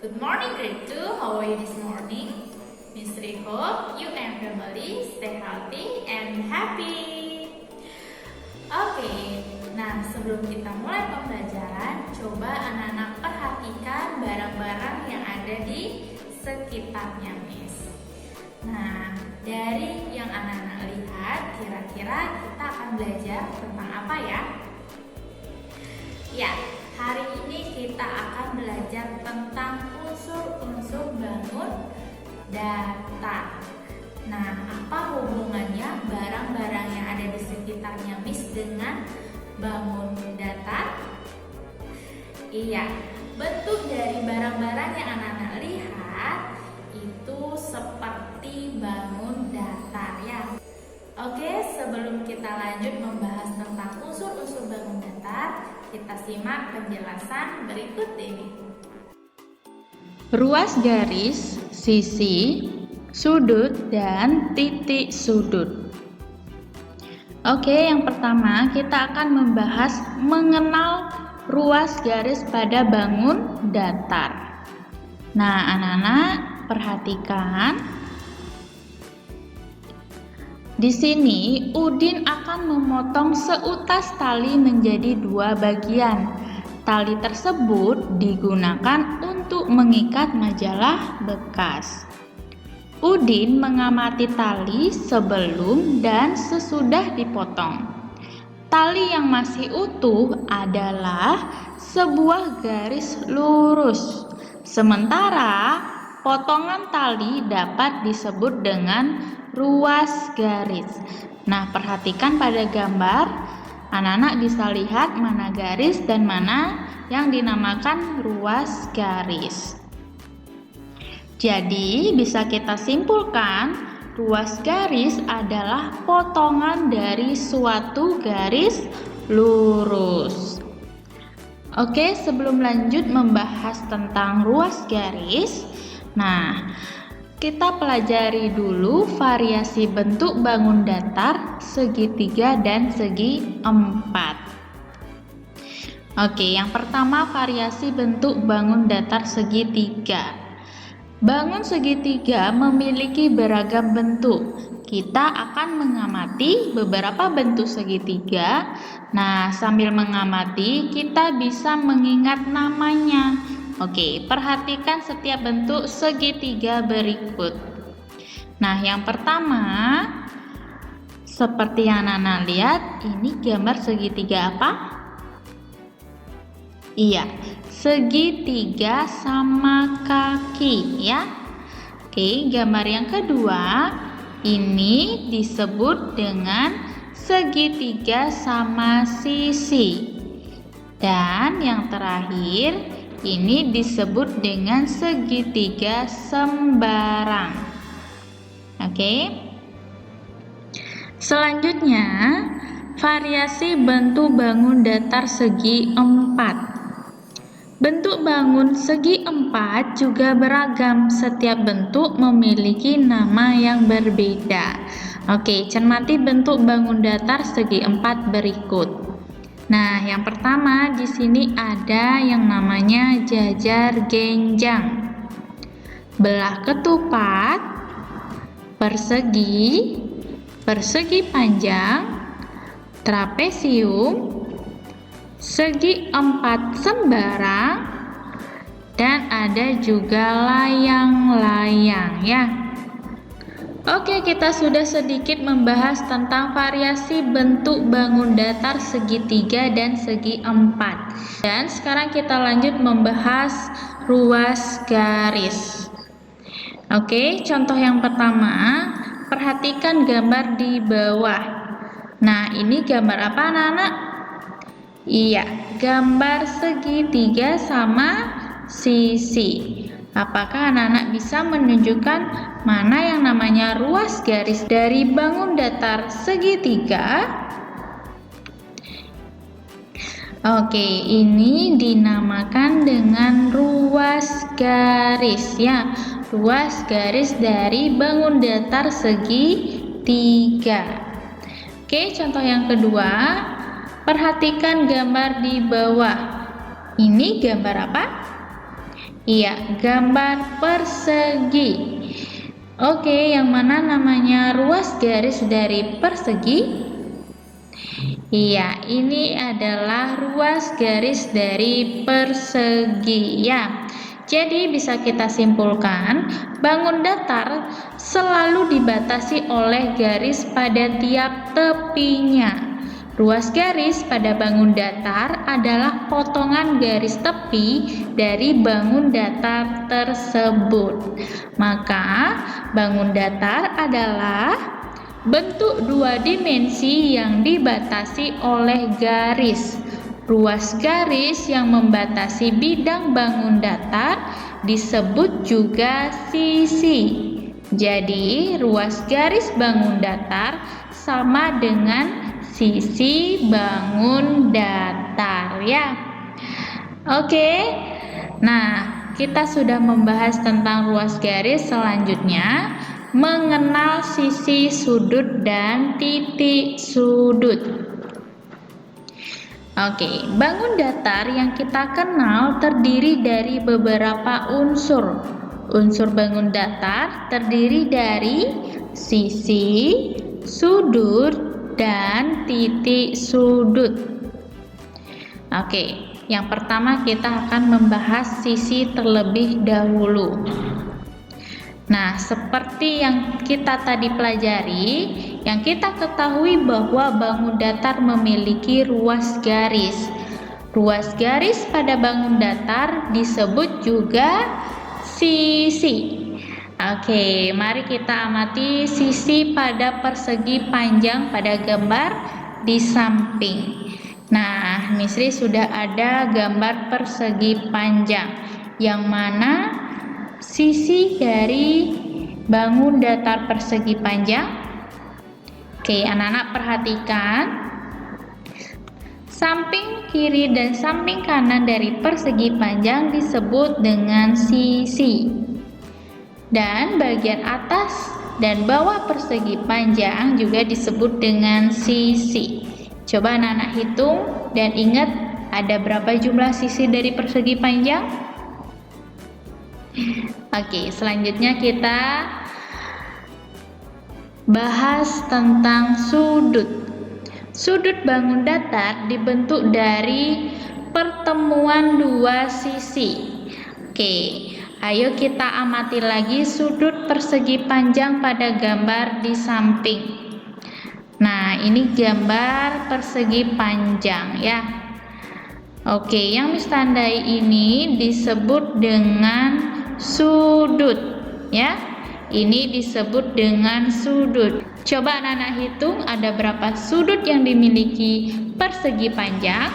Good morning, grade 2. How are you this morning? Miss Ri hope you and family stay healthy and happy. Oke, nah sebelum kita mulai pembelajaran, coba anak-anak perhatikan barang-barang yang ada di sekitarnya, Miss. Nah, dari yang anak-anak lihat, kira-kira kita akan belajar tentang apa ya? Ya, hari ini kita akan belajar tentang unsur-unsur bangun datar. Nah, apa hubungannya barang-barang yang ada di sekitarnya Miss dengan bangun datar? Iya, bentuk dari barang-barang yang anak-anak lihat itu seperti bangun datar ya. Oke, sebelum kita lanjut membahas tentang unsur-unsur bangun datar, kita simak penjelasan berikut ini. Ruas garis, sisi, sudut, dan titik sudut. Oke, yang pertama kita akan membahas mengenal ruas garis pada bangun datar. Nah, anak-anak perhatikan. Di sini Udin akan memotong seutas tali menjadi dua bagian. Tali tersebut digunakan untuk mengikat majalah bekas. Udin mengamati tali sebelum dan sesudah dipotong. Tali yang masih utuh adalah sebuah garis lurus. Sementara potongan tali dapat disebut dengan ruas garis. Nah, perhatikan pada gambar, anak-anak bisa lihat mana garis dan mana yang dinamakan ruas garis. Jadi, bisa kita simpulkan, ruas garis adalah potongan dari suatu garis lurus. Oke, sebelum lanjut membahas tentang ruas garis, nah, kita pelajari dulu variasi bentuk bangun datar, segitiga, dan segi empat. Oke, yang pertama variasi bentuk bangun datar segitiga. Bangun segitiga memiliki beragam bentuk. Kita akan mengamati beberapa bentuk segitiga. Nah, sambil mengamati, kita bisa mengingat namanya. Oke, perhatikan setiap bentuk segitiga berikut. Nah, yang pertama, seperti yang anak-anak lihat, ini gambar segitiga apa? Iya, segitiga sama kaki ya. Oke, gambar yang kedua, ini disebut dengan segitiga sama sisi. Dan yang terakhir, ini disebut dengan segitiga sembarang. Oke. Selanjutnya, variasi bentuk bangun datar segi empat. Bentuk bangun segi empat juga beragam. Setiap bentuk memiliki nama yang berbeda. Oke, cermati bentuk bangun datar segi empat berikut. Nah, yang pertama di sini ada yang namanya jajar genjang, belah ketupat, persegi, persegi panjang, trapesium, segi empat sembarang, dan ada juga layang-layang ya. Oke, kita sudah sedikit membahas tentang variasi bentuk bangun datar segitiga dan segi empat. Dan sekarang kita lanjut membahas ruas garis. Oke, contoh yang pertama, perhatikan gambar di bawah. Nah, ini gambar apa anak-anak? Iya, gambar segitiga sama sisi. Apakah anak-anak bisa menunjukkan mana yang namanya ruas garis dari bangun datar segitiga? Oke, ini dinamakan dengan ruas garis ya. Ruas garis dari bangun datar segitiga. Oke, contoh yang kedua, perhatikan gambar di bawah. Ini gambar apa? Iya, gambar persegi. Oke, yang mana namanya ruas garis dari persegi? Iya, ini adalah ruas garis dari persegi ya. Jadi bisa kita simpulkan, bangun datar selalu dibatasi oleh garis pada tiap tepinya. Ruas garis pada bangun datar adalah potongan garis tepi dari bangun datar tersebut. Maka, bangun datar adalah bentuk dua dimensi yang dibatasi oleh garis. Ruas garis yang membatasi bidang bangun datar disebut juga sisi. Jadi, ruas garis bangun datar sama dengan sisi bangun datar ya. Oke. Nah, kita sudah membahas tentang ruas garis. Selanjutnya, mengenal sisi sudut dan titik sudut. Oke, bangun datar yang kita kenal terdiri dari beberapa unsur. Unsur bangun datar terdiri dari sisi, sudut, dan titik sudut. Oke, yang pertama kita akan membahas sisi terlebih dahulu. Nah, seperti yang kita tadi pelajari, yang kita ketahui bahwa bangun datar memiliki ruas garis. Ruas garis pada bangun datar disebut juga sisi. Oke, mari kita amati sisi pada persegi panjang pada gambar di samping. Nah, Misri sudah ada gambar persegi panjang yang mana sisi dari bangun datar persegi panjang. Oke, anak-anak perhatikan. Samping kiri dan samping kanan dari persegi panjang disebut dengan sisi. Dan bagian atas dan bawah persegi panjang juga disebut dengan sisi. Coba anak-anak hitung dan ingat ada berapa jumlah sisi dari persegi panjang? Oke, selanjutnya kita bahas tentang sudut. Sudut bangun datar dibentuk dari pertemuan dua sisi. Oke, ayo kita amati lagi sudut persegi panjang pada gambar di samping. Nah, ini gambar persegi panjang ya. Oke, yang Miss tandai ini disebut dengan sudut ya. Ini disebut dengan sudut. Coba anak-anak hitung ada berapa sudut yang dimiliki persegi panjang.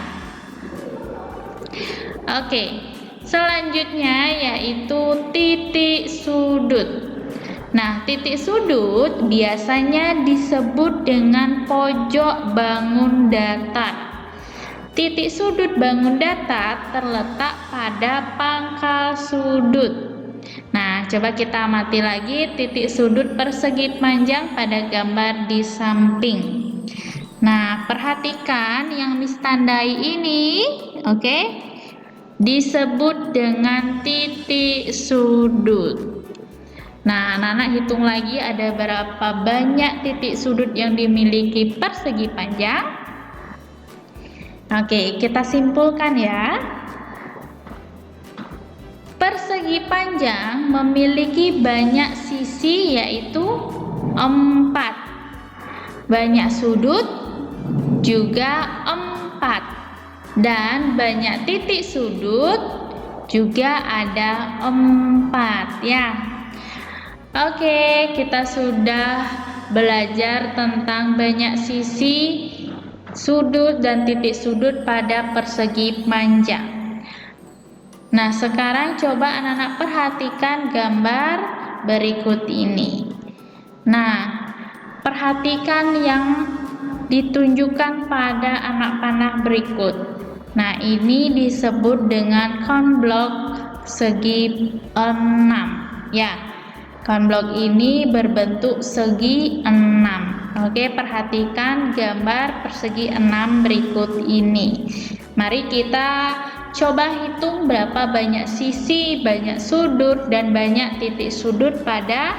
Oke. Selanjutnya yaitu titik sudut. Nah, titik sudut biasanya disebut dengan pojok bangun datar. Titik sudut bangun datar terletak pada pangkal sudut. Nah, coba kita amati lagi titik sudut persegi panjang pada gambar di samping. Nah, perhatikan yang Miss tandai ini, oke? Disebut dengan titik sudut. Nah, anak-anak hitung lagi ada berapa banyak titik sudut yang dimiliki persegi panjang. Oke, kita simpulkan ya. Persegi panjang memiliki banyak sisi yaitu 4. Banyak sudut juga 4. Dan banyak titik sudut juga ada 4 ya. Oke, kita sudah belajar tentang banyak sisi, sudut, dan titik sudut pada persegi panjang. Nah, sekarang coba anak-anak perhatikan gambar berikut ini. Nah, perhatikan yang ditunjukkan pada anak panah berikut. Nah, ini disebut dengan count block segi 6 ya. Count block ini berbentuk segi 6. Oke, perhatikan gambar persegi 6 berikut ini. Mari kita coba hitung berapa banyak sisi, banyak sudut, dan banyak titik sudut pada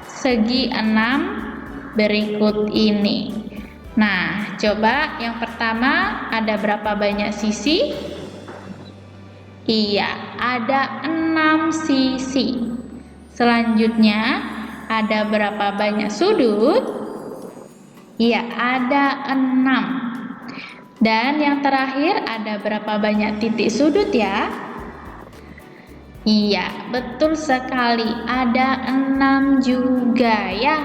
segi 6 berikut ini. Nah, coba yang pertama, ada berapa banyak sisi? Iya, ada 6 sisi. Selanjutnya, ada berapa banyak sudut? Iya, ada 6. Dan yang terakhir, ada berapa banyak titik sudut ya? Iya, betul sekali. Ada 6 juga ya.